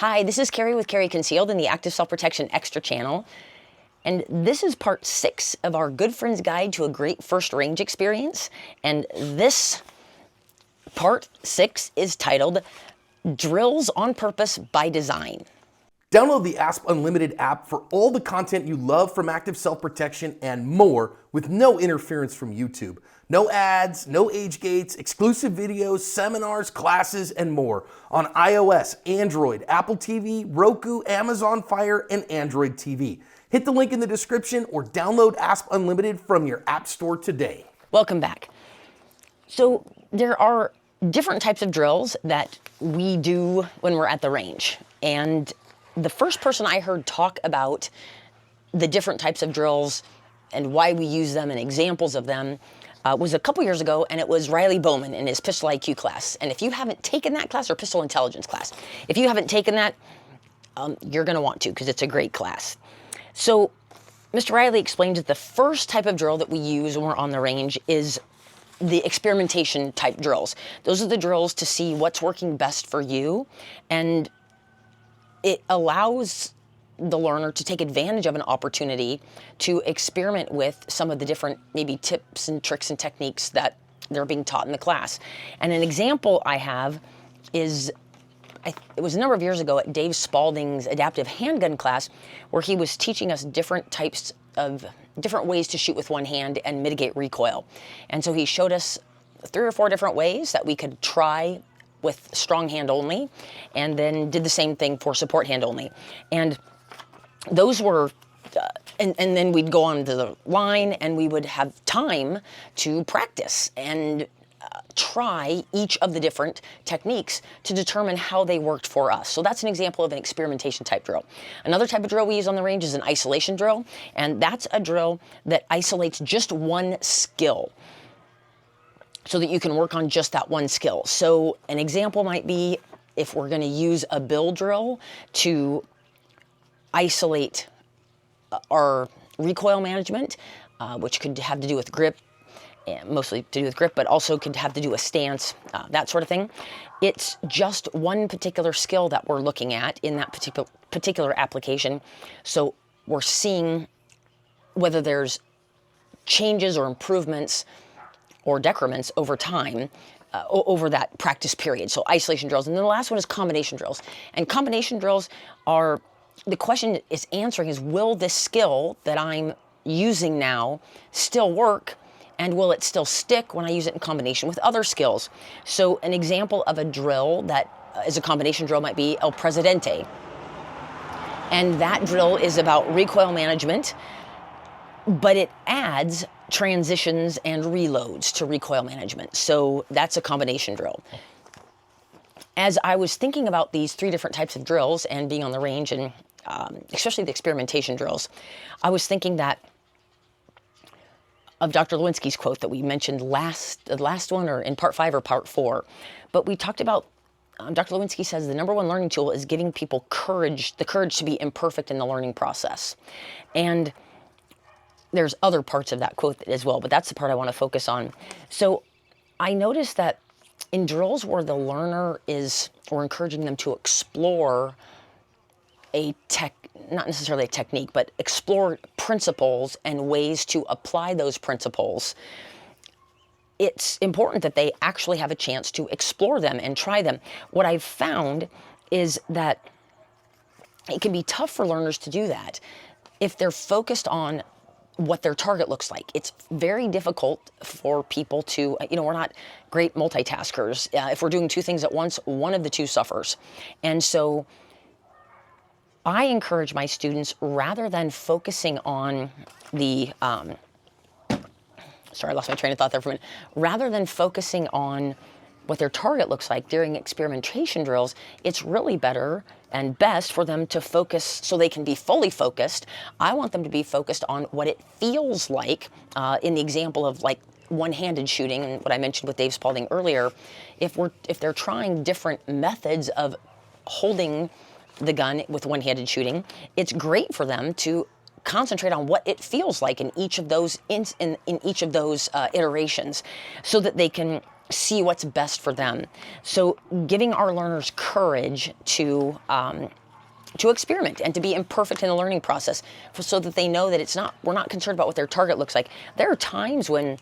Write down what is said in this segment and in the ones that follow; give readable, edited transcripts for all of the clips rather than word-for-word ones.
Hi, this is Kaery with Kaery Concealed in the Active Self-Protection Extra channel. And this is part 6 of our Good Friend's Guide to a Great First Range Experience. And this part 6 is titled Drills on Purpose by Design. Download the ASP Unlimited app for all the content you love from Active Self-Protection and more with no interference from YouTube. No ads, no age gates, exclusive videos, seminars, classes, and more on iOS, Android, Apple TV, Roku, Amazon Fire, and Android TV. Hit the link in the description or download ASP Unlimited from your app store today. Welcome back. So there are different types of drills that we do when we're at the range. And the first person I heard talk about the different types of drills and why we use them and examples of them was a couple years ago, and it was Riley Bowman in his Pistol IQ class. And if you haven't taken that class, or Pistol Intelligence class, if you haven't taken that, you're going to want to, because it's a great class. So Mr. Riley explained that the first type of drill that we use when we're on the range is the experimentation type drills. Those are the drills to see what's working best for you, and it allows the learner to take advantage of an opportunity to experiment with some of the different maybe tips and tricks and techniques that they're being taught in the class. And an example I have is, it was a number of years ago at Dave Spalding's adaptive handgun class, where he was teaching us different ways to shoot with one hand and mitigate recoil. And so he showed us 3 or 4 different ways that we could try with strong hand only, and then did the same thing for support hand only. And those were, and then we'd go on to the line and we would have time to practice and try each of the different techniques to determine how they worked for us. So that's an example of an experimentation type drill. Another type of drill we use on the range is an isolation drill, and that's a drill that isolates just one skill, so that you can work on just that one skill. So an example might be if we're going to use a bill drill to isolate our recoil management, which could have to do with grip, mostly to do with grip, but also could have to do with stance, that sort of thing. It's just one particular skill that we're looking at in that particular application. So we're seeing whether there's changes or improvements or decrements over time, over that practice period. So isolation drills. And then the last one is combination drills. And combination drills are, the question is answering is, will this skill that I'm using now still work, and will it still stick when I use it in combination with other skills? So an example of a drill that is a combination drill might be El Presidente. And that drill is about recoil management, but it adds transitions and reloads to recoil management. So that's a combination drill. As I was thinking about these 3 different types of drills and being on the range, and especially the experimentation drills, I was thinking that of Dr. Lewinsky's quote that we mentioned the last one, or in part 5 or part 4. But we talked about, Dr. Lewinsky says the #1 learning tool is giving people the courage to be imperfect in the learning process. And there's other parts of that quote as well, but that's the part I want to focus on. So I noticed that in drills where the learner we're encouraging them to explore not necessarily a technique, but explore principles and ways to apply those principles, it's important that they actually have a chance to explore them and try them. What I've found is that it can be tough for learners to do that if they're focused on what their target looks like. It's very difficult for people to, we're not great multitaskers. If we're doing 2 things at once, one of the 2 suffers. And so I encourage my students, rather than focusing on the, sorry, I lost my train of thought there for a minute. Rather than focusing on what their target looks like during experimentation drills, it's really better and best for them to focus so they can be fully focused. I want them to be focused on what it feels like, in the example of like one-handed shooting, and what I mentioned with Dave Spalding earlier. If they're trying different methods of holding the gun with one-handed shooting, it's great for them to concentrate on what it feels like in each of those iterations, so that they can see what's best for them. So giving our learners courage to experiment and to be imperfect in the learning process, so that they know that we're not concerned about what their target looks like. There are times when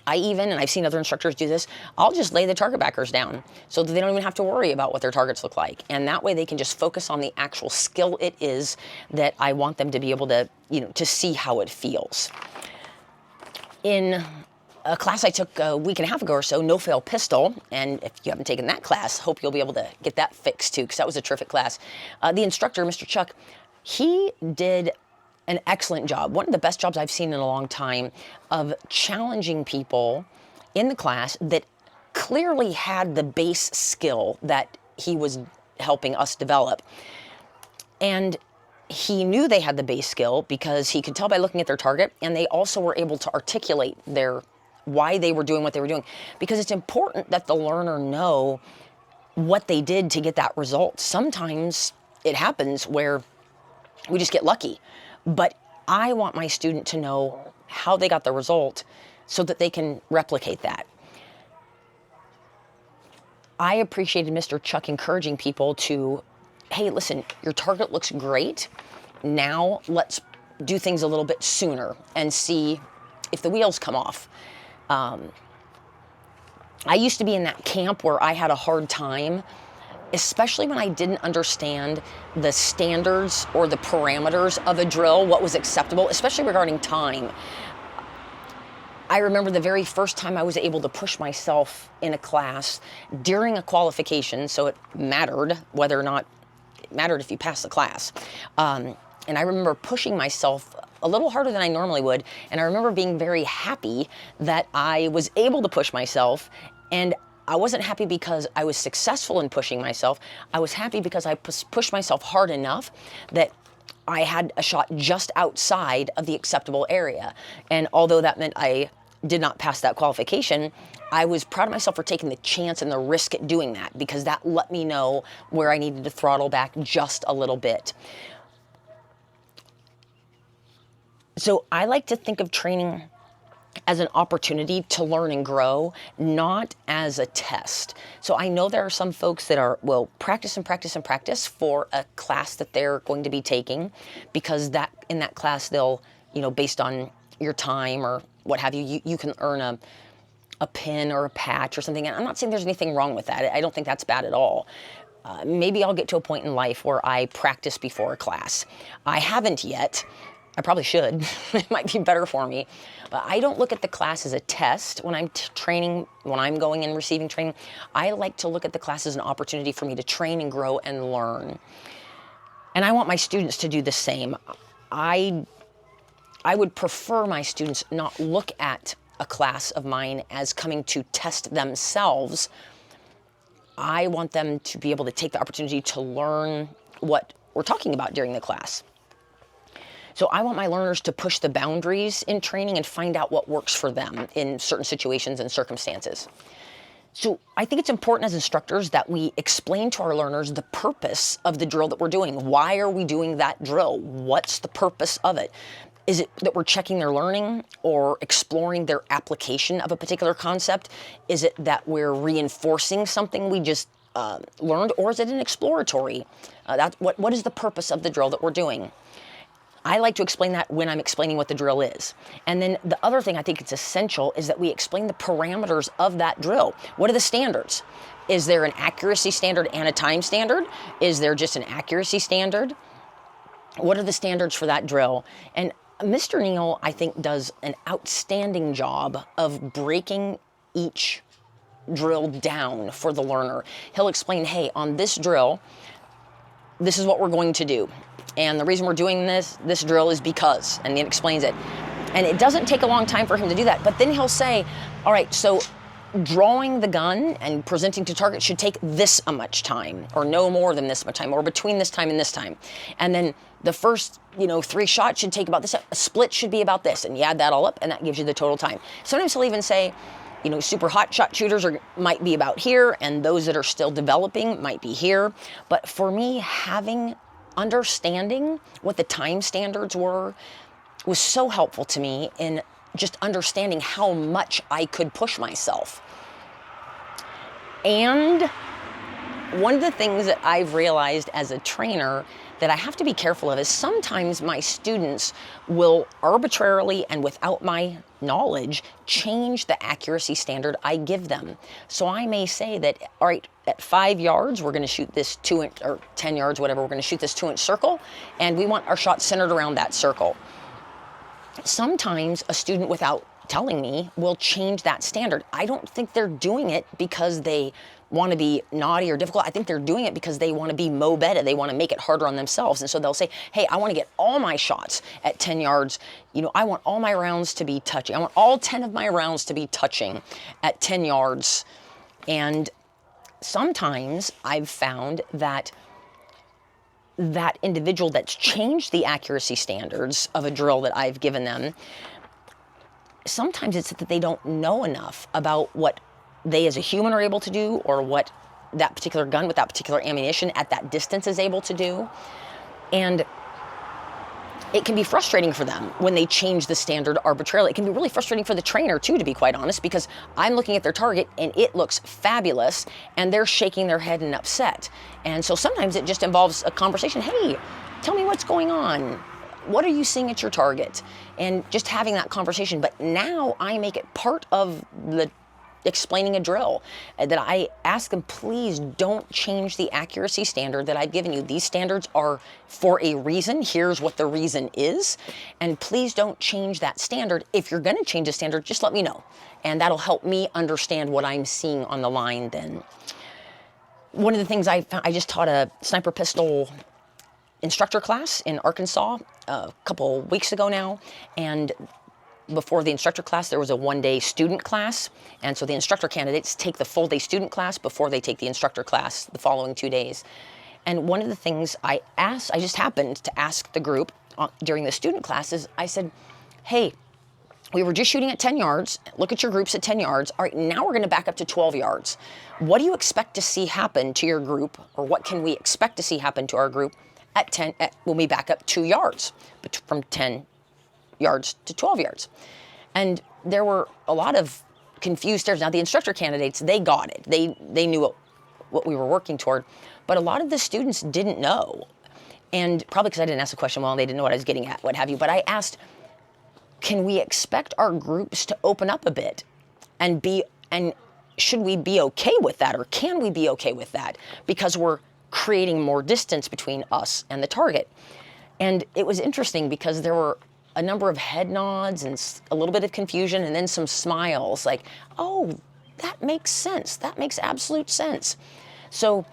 and I've seen other instructors do this, I'll just lay the target backers down so that they don't even have to worry about what their targets look like. And that way they can just focus on the actual skill it is that I want them to be able to, to see how it feels. In a class I took a week and a half ago or so, no-fail pistol, and if you haven't taken that class, hope you'll be able to get that fixed too, because that was a terrific class. The instructor, Mr. Chuck, he did an excellent job, one of the best jobs I've seen in a long time, of challenging people in the class that clearly had the base skill that he was helping us develop. And he knew they had the base skill because he could tell by looking at their target, and they also were able to articulate why they were doing what they were doing, because it's important that the learner know what they did to get that result. Sometimes it happens where we just get lucky, but I want my student to know how they got the result so that they can replicate that. I appreciated Mr. Chuck encouraging people to, hey, listen, your target looks great. Now let's do things a little bit sooner and see if the wheels come off. I used to be in that camp where I had a hard time, especially when I didn't understand the standards or the parameters of a drill, what was acceptable, especially regarding time. I remember the very first time I was able to push myself in a class during a qualification, so it mattered whether or not it mattered if you passed the class. And I remember pushing myself a little harder than I normally would, and I remember being very happy that I was able to push myself, and I wasn't happy because I was successful in pushing myself. I was happy because I pushed myself hard enough that I had a shot just outside of the acceptable area. And although that meant I did not pass that qualification, I was proud of myself for taking the chance and the risk at doing that, because that let me know where I needed to throttle back just a little bit. So I like to think of training as an opportunity to learn and grow, not as a test. So I know there are some folks that will practice and practice and practice for a class that they're going to be taking, because in that class they'll, based on your time or what have you, you can earn a pin or a patch or something. And I'm not saying there's anything wrong with that. I don't think that's bad at all. Maybe I'll get to a point in life where I practice before a class. I haven't yet. I probably should. It might be better for me. But I don't look at the class as a test when I'm training, when I'm going and receiving training. I like to look at the class as an opportunity for me to train and grow and learn. And I want my students to do the same. I would prefer my students not look at a class of mine as coming to test themselves. I want them to be able to take the opportunity to learn what we're talking about during the class. So I want my learners to push the boundaries in training and find out what works for them in certain situations and circumstances. So I think it's important as instructors that we explain to our learners the purpose of the drill that we're doing. Why are we doing that drill? What's the purpose of it? Is it that we're checking their learning or exploring their application of a particular concept? Is it that we're reinforcing something we just learned, or is it an exploratory? What is the purpose of the drill that we're doing? I like to explain that when I'm explaining what the drill is. And then the other thing I think it's essential is that we explain the parameters of that drill. What are the standards? Is there an accuracy standard and a time standard? Is there just an accuracy standard? What are the standards for that drill? And Mr. Neal, I think, does an outstanding job of breaking each drill down for the learner. He'll explain, hey, on this drill, this is what we're going to do. And the reason we're doing this drill is because, and then explains it. And it doesn't take a long time for him to do that. But then he'll say, all right, so drawing the gun and presenting to target should take this much time, or no more than this much time, or between this time and this time. And then the first, 3 shots should take about this. A split should be about this. And you add that all up, and that gives you the total time. Sometimes he'll even say, super hot shot shooters might be about here, and those that are still developing might be here. But for me, understanding what the time standards were was so helpful to me in just understanding how much I could push myself. And one of the things that I've realized as a trainer that I have to be careful of is sometimes my students will arbitrarily and without my knowledge change the accuracy standard I give them. So I may say that, all right, at 5 yards, we're going to shoot this 2-inch, or 10 yards, whatever, we're going to shoot this 2-inch circle, and we want our shot centered around that circle. Sometimes a student, without telling me, will change that standard. I don't think they're doing it because they want to be naughty or difficult. I think they're doing it because they want to be mo better. They want to make it harder on themselves. And so they'll say, hey, I want to get all my shots at 10 yards. You know, I want all my rounds to be touching. I want all 10 of my rounds to be touching at 10 yards. And sometimes I've found that that individual that's changed the accuracy standards of a drill that I've given them, sometimes it's that they don't know enough about what they as a human are able to do, or what that particular gun with that particular ammunition at that distance is able to do. And it can be frustrating for them when they change the standard arbitrarily. It can be really frustrating for the trainer too, to be quite honest, because I'm looking at their target and it looks fabulous and they're shaking their head and upset. And so sometimes it just involves a conversation. Hey, tell me what's going on. What are you seeing at your target? And just having that conversation. But now I make it part of the explaining a drill, that I ask them, please don't change the accuracy standard that I've given you. These standards are for a reason. Here's what the reason is. And please don't change that standard. If you're going to change the standard, just let me know. And that'll help me understand what I'm seeing on the line then. One of the things I just taught a sniper pistol instructor class in Arkansas a couple weeks ago now. And before the instructor class, there was a one-day student class. And so the instructor candidates take the full-day student class before they take the instructor class the following 2 days. And one of the things I just happened to ask the group during the student classes, I said, hey, we were just shooting at 10 yards. Look at your groups at 10 yards. All right, now we're going to back up to 12 yards. What do you expect to see happen to your group, or what can we expect to see happen to our group when we back up 2 yards, from 10 yards to 12 yards? And there were a lot of confused stares. Now the instructor candidates, they got it. They knew what we were working toward, but a lot of the students didn't know. And probably because I didn't ask the question well, and they didn't know what I was getting at, what have you. But I asked, can we expect our groups to open up a bit, and should we be okay with that, or can we be okay with that, because we're creating more distance between us and the target? And it was interesting because there were a number of head nods and a little bit of confusion, and then some smiles like, oh, that makes sense. That makes absolute sense. So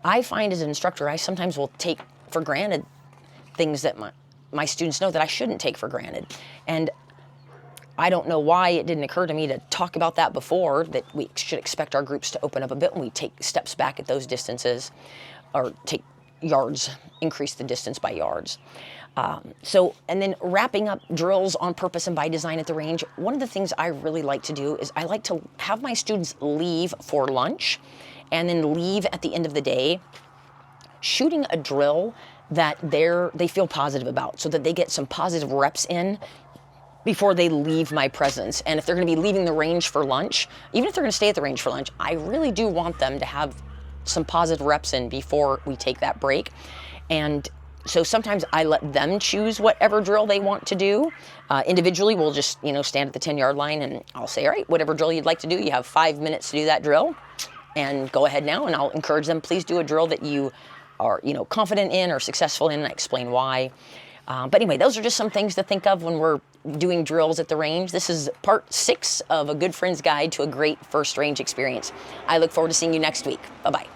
I find as an instructor, I sometimes will take for granted things that my students know that I shouldn't take for granted. And I don't know why it didn't occur to me to talk about that before, that we should expect our groups to open up a bit when we take steps back at those distances, or take yards, increase the distance by yards. And then wrapping up drills on purpose and by design at the range, one of the things I really like to do is I like to have my students leave for lunch and then leave at the end of the day shooting a drill that they feel positive about, so that they get some positive reps in before they leave my presence. And if they're going to be leaving the range for lunch, even if they're going to stay at the range for lunch, I really do want them to have some positive reps in before we take that break. And so sometimes I let them choose whatever drill they want to do. Individually, we'll just stand at the 10-yard line, and I'll say, all right, whatever drill you'd like to do, you have 5 minutes to do that drill, and go ahead now. And I'll encourage them, please do a drill that you are confident in or successful in, and I explain why. But anyway, those are just some things to think of when we're doing drills at the range. This is part 6 of A Good Friend's Guide to a Great First Range Experience. I look forward to seeing you next week. Bye-bye.